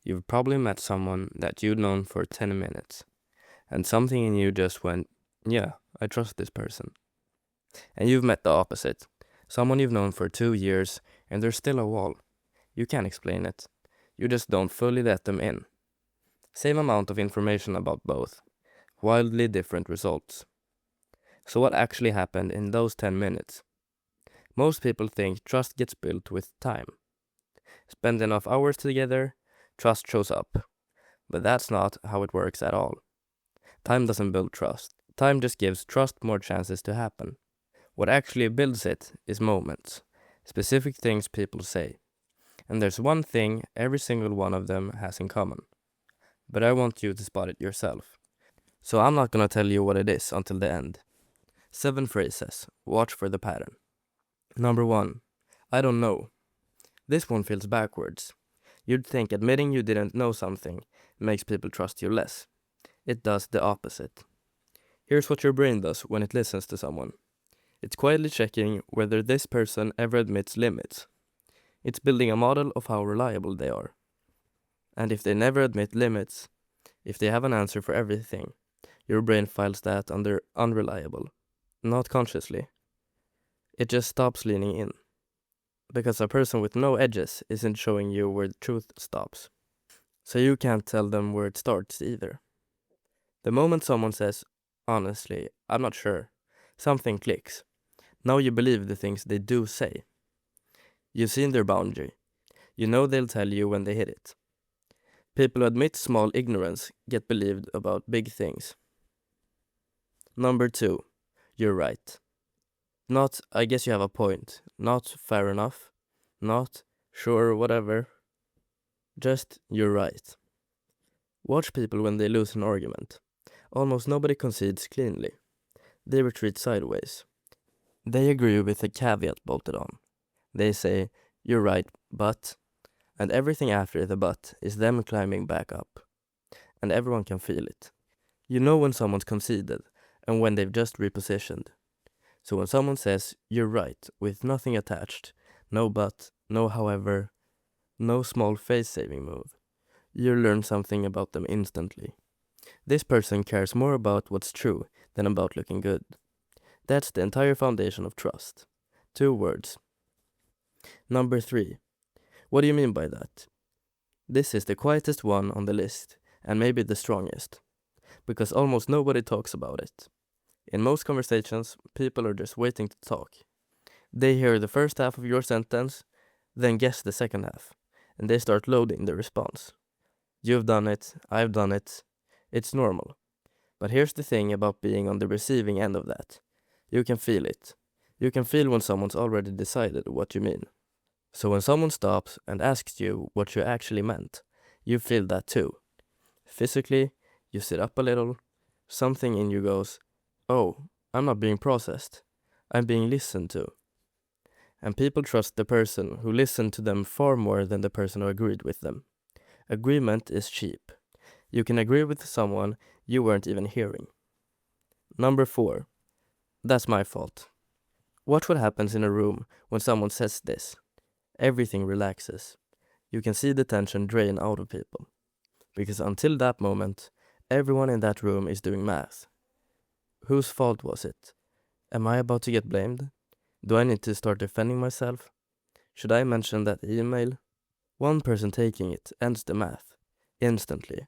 You've probably met someone that you'd known for 10 minutes, and something in you just went, yeah, I trust this person. And you've met the opposite, someone you've known for 2 years, and there's still a wall. You can't explain it. You just don't fully let them in. Same amount of information about both, wildly different results. So what actually happened in those 10 minutes? Most people think trust gets built with time. Spend enough hours together, trust shows up. But that's not how it works at all. Time doesn't build trust. Time just gives trust more chances to happen. What actually builds it is moments, specific things people say. And there's one thing every single one of them has in common. But I want you to spot it yourself. So I'm not gonna tell you what it is until the end. 7 phrases. Watch for the pattern. Number 1. I don't know. This one feels backwards. You'd think admitting you didn't know something makes people trust you less. It does the opposite. Here's what your brain does when it listens to someone. It's quietly checking whether this person ever admits limits. It's building a model of how reliable they are. And if they never admit limits, if they have an answer for everything, your brain files that under unreliable. Not consciously. It just stops leaning in. Because a person with no edges isn't showing you where the truth stops. So you can't tell them where it starts either. The moment someone says, honestly, I'm not sure, something clicks. Now you believe the things they do say. You've seen their boundary. You know they'll tell you when they hit it. People who admit small ignorance get believed about big things. Number 2. You're right. Not, I guess you have a point. Not, fair enough. Not, sure, whatever. Just, you're right. Watch people when they lose an argument. Almost nobody concedes cleanly. They retreat sideways. They agree with a caveat bolted on. They say, you're right, but... And everything after the but is them climbing back up. And everyone can feel it. You know when someone's conceded and when they've just repositioned. So when someone says, you're right, with nothing attached, no but, no however, no small face-saving move, you learn something about them instantly. This person cares more about what's true than about looking good. That's the entire foundation of trust. 2 words. Number 3. What do you mean by that? This is the quietest one on the list, and maybe the strongest, because almost nobody talks about it. In most conversations, people are just waiting to talk. They hear the first half of your sentence, then guess the second half, and they start loading the response. You've done it, I've done it. It's normal. But here's the thing about being on the receiving end of that. You can feel it. You can feel when someone's already decided what you mean. So when someone stops and asks you what you actually meant, you feel that too. Physically, you sit up a little. Something in you goes, oh, I'm not being processed. I'm being listened to. And people trust the person who listened to them far more than the person who agreed with them. Agreement is cheap. You can agree with someone you weren't even hearing. Number 4. That's my fault. Watch what happens in a room when someone says this. Everything relaxes. You can see the tension drain out of people. Because until that moment, everyone in that room is doing math. Whose fault was it? Am I about to get blamed? Do I need to start defending myself? Should I mention that email? One person taking it ends the math. Instantly.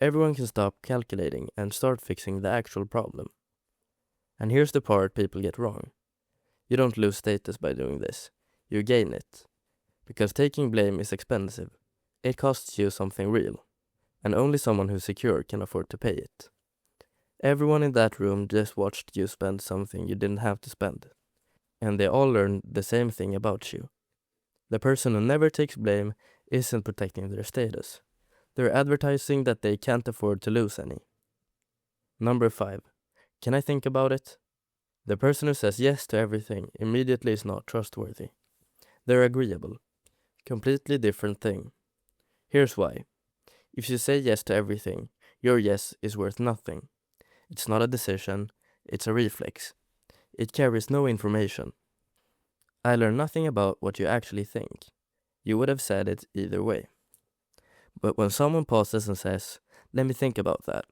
Everyone can stop calculating and start fixing the actual problem. And here's the part people get wrong. You don't lose status by doing this. You gain it. Because taking blame is expensive. It costs you something real. And only someone who's secure can afford to pay it. Everyone in that room just watched you spend something you didn't have to spend. And they all learned the same thing about you. The person who never takes blame isn't protecting their status. They're advertising that they can't afford to lose any. Number 5. Can I think about it? The person who says yes to everything immediately is not trustworthy. They're agreeable. Completely different thing. Here's why. If you say yes to everything, your yes is worth nothing. It's not a decision, it's a reflex. It carries no information. I learn nothing about what you actually think. You would have said it either way. But when someone pauses and says, "Let me think about that,"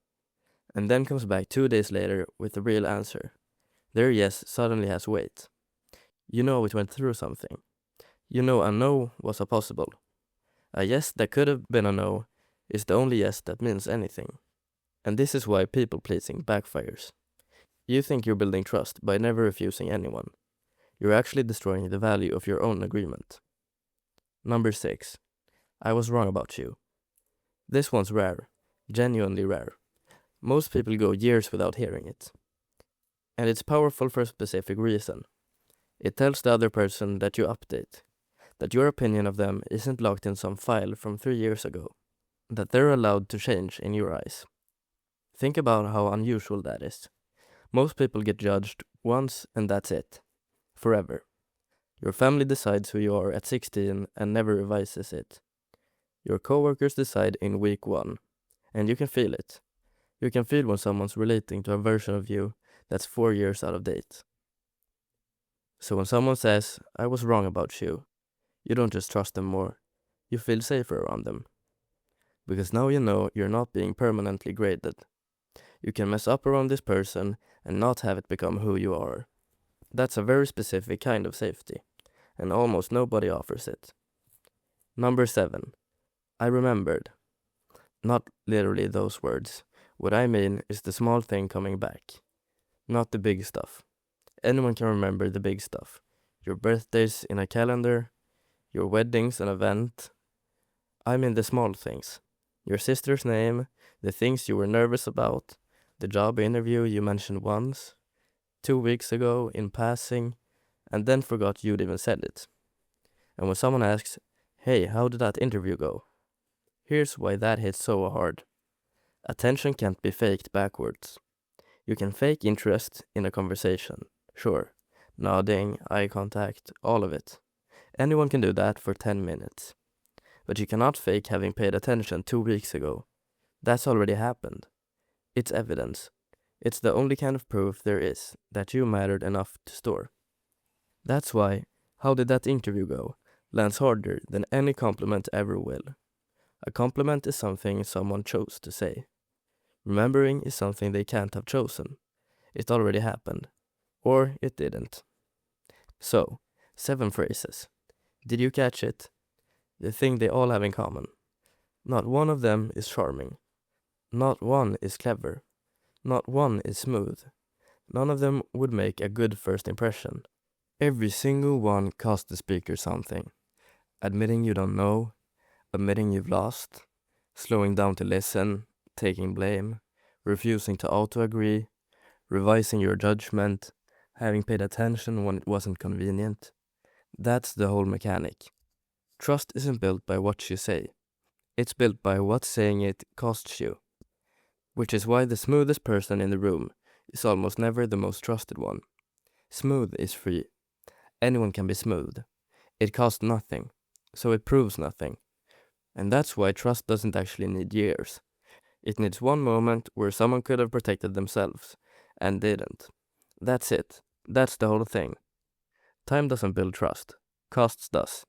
and then comes back 2 days later with the real answer, their yes suddenly has weight. You know it went through something. You know a no was a possible. A yes that could have been a no is the only yes that means anything. And this is why people pleasing backfires. You think you're building trust by never refusing anyone. You're actually destroying the value of your own agreement. Number 6. I was wrong about you. This one's rare. Genuinely rare. Most people go years without hearing it. And it's powerful for a specific reason. It tells the other person that you update, that your opinion of them isn't locked in some file from 3 years ago, that they're allowed to change in your eyes. Think about how unusual that is. Most people get judged once and that's it. Forever. Your family decides who you are at 16 and never revises it. Your coworkers decide in week 1, and you can feel it. You can feel when someone's relating to a version of you that's 4 years out of date. So when someone says, "I was wrong about you," you don't just trust them more, you feel safer around them. Because now you know you're not being permanently graded. You can mess up around this person and not have it become who you are. That's a very specific kind of safety, and almost nobody offers it. Number 7. I remembered. Not literally those words. What I mean is the small thing coming back. Not the big stuff. Anyone can remember the big stuff. Your birthdays in a calendar, your weddings an event. I mean the small things. Your sister's name, the things you were nervous about, the job interview you mentioned once, 2 weeks ago in passing, and then forgot you'd even said it. And when someone asks, "Hey, how did that interview go?" Here's why that hits so hard. Attention can't be faked backwards. You can fake interest in a conversation, sure. Nodding, eye contact, all of it. Anyone can do that for 10 minutes. But you cannot fake having paid attention 2 weeks ago. That's already happened. It's evidence. It's the only kind of proof there is that you mattered enough to store. That's why, "How did that interview go?" lands harder than any compliment ever will. A compliment is something someone chose to say. Remembering is something they can't have chosen. It already happened. Or it didn't. So, 7 phrases. Did you catch it? The thing they all have in common. Not one of them is charming. Not one is clever. Not one is smooth. None of them would make a good first impression. Every single one cost the speaker something. Admitting you don't know, admitting you've lost, slowing down to listen, taking blame, refusing to auto-agree, revising your judgment, having paid attention when it wasn't convenient. That's the whole mechanic. Trust isn't built by what you say. It's built by what saying it costs you. Which is why the smoothest person in the room is almost never the most trusted one. Smooth is free. Anyone can be smooth. It costs nothing, so it proves nothing. And that's why trust doesn't actually need years. It needs one moment where someone could have protected themselves and didn't. That's it. That's the whole thing. Time doesn't build trust. Costs does.